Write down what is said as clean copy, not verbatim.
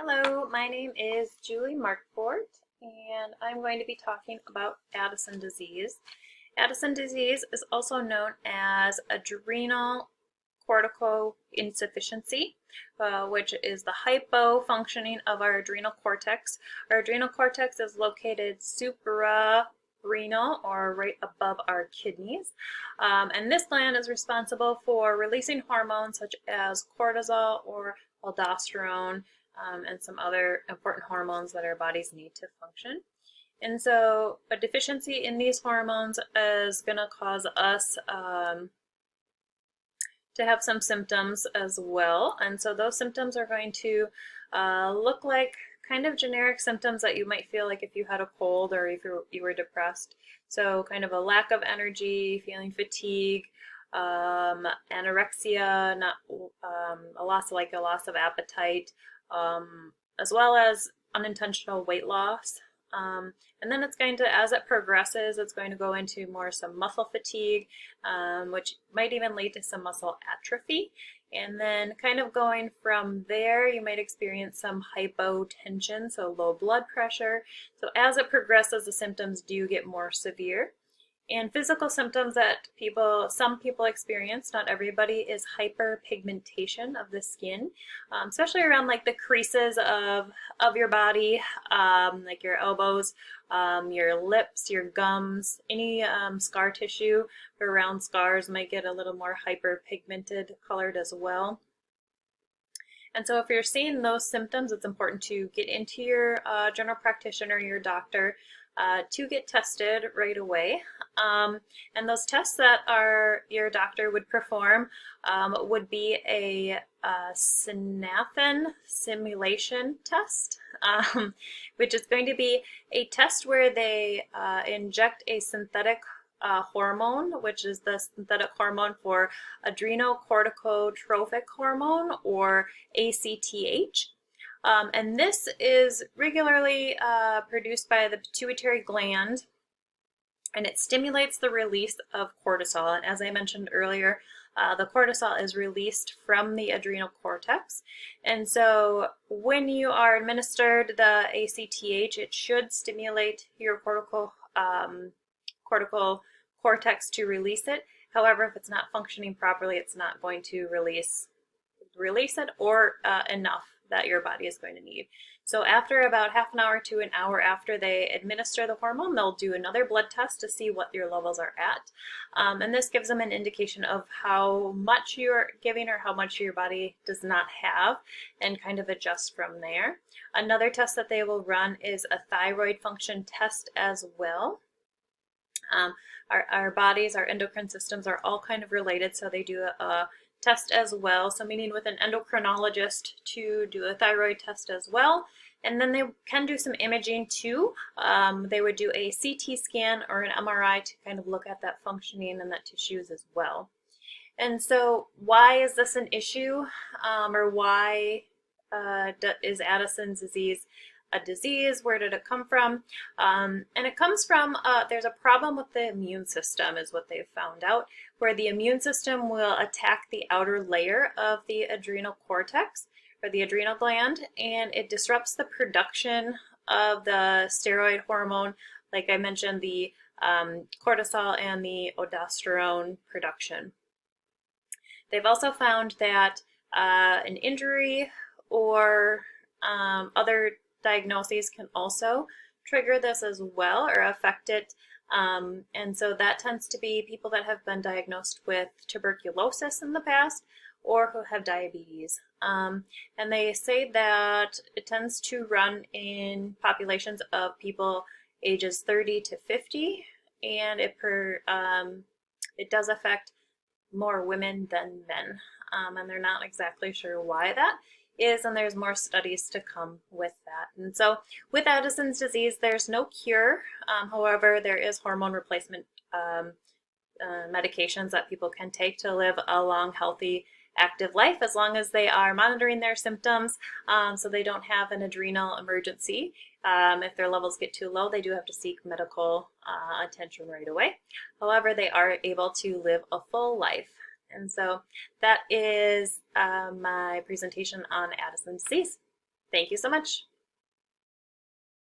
Hello, my name is Julie Markfort, and I'm going to be talking about Addison disease. Addison disease is also known as adrenal corticosinsufficiency, which is the hypofunctioning of our adrenal cortex. Our adrenal cortex is located suprarenal, or right above our kidneys, and this gland is responsible for releasing hormones such as cortisol or aldosterone, and some other important hormones that our bodies need to function. And so a deficiency in these hormones is going to cause us to have some symptoms as well. And so those symptoms are going to look like kind of generic symptoms that you might feel like if you had a cold or if you were depressed. So kind of a lack of energy, feeling fatigue, anorexia, not a loss of appetite, as well as unintentional weight loss. And then it's going to, as it progresses, it's going to go into some muscle fatigue, which might even lead to some muscle atrophy. And then kind of going from there, you might experience some hypotension, so low blood pressure. So as it progresses, the symptoms do get more severe. And physical symptoms that some people experience, not everybody, is hyperpigmentation of the skin, especially around like the creases of your body, like your elbows, your lips, your gums, any scar tissue around scars might get a little more hyperpigmented colored as well. And so if you're seeing those symptoms, it's important to get into your general practitioner, your doctor, to get tested right away. And those tests that your doctor would perform would be a synaphin simulation test, which is going to be a test where they inject a synthetic hormone, which is the synthetic hormone for adrenocorticotropic hormone, or ACTH. And this is regularly produced by the pituitary gland, and it stimulates the release of cortisol. And as I mentioned earlier, the cortisol is released from the adrenal cortex. And so when you are administered the ACTH, it should stimulate your cortical cortex to release it. However, if it's not functioning properly, it's not going to release it or enough that your body is going to need. So after about half an hour to an hour after they administer the hormone, they'll do another blood test to see what your levels are at. And this gives them an indication of how much you're giving or how much your body does not have, and kind of adjust from there. Another test that they will run is a thyroid function test as well. Our bodies, our endocrine systems are all kind of related, so they do a test as well, so meeting with an endocrinologist to do a thyroid test as well. And then they can do some imaging too. They would do a CT scan or an MRI to kind of look at that functioning and that tissues as well. And so why is this an issue, or why is Addison's disease a disease? Where did it come from? And it comes from, there's a problem with the immune system is what they've found out, where the immune system will attack the outer layer of the adrenal cortex or the adrenal gland, and it disrupts the production of the steroid hormone, like I mentioned, the cortisol and the aldosterone production. They've also found that an injury or other diagnoses can also trigger this as well or affect it. And so that tends to be people that have been diagnosed with tuberculosis in the past or who have diabetes. And they say that it tends to run in populations of people ages 30 to 50, and it does affect more women than men. And they're not exactly sure why that is, and there's more studies to come with that. And so with Addison's disease, there's no cure. However, there is hormone replacement medications that people can take to live a long, healthy, active life, as long as they are monitoring their symptoms, so they don't have an adrenal emergency. If their levels get too low, they do have to seek medical attention right away. However, they are able to live a full life. And so that is my presentation on Addison's disease. Thank you so much.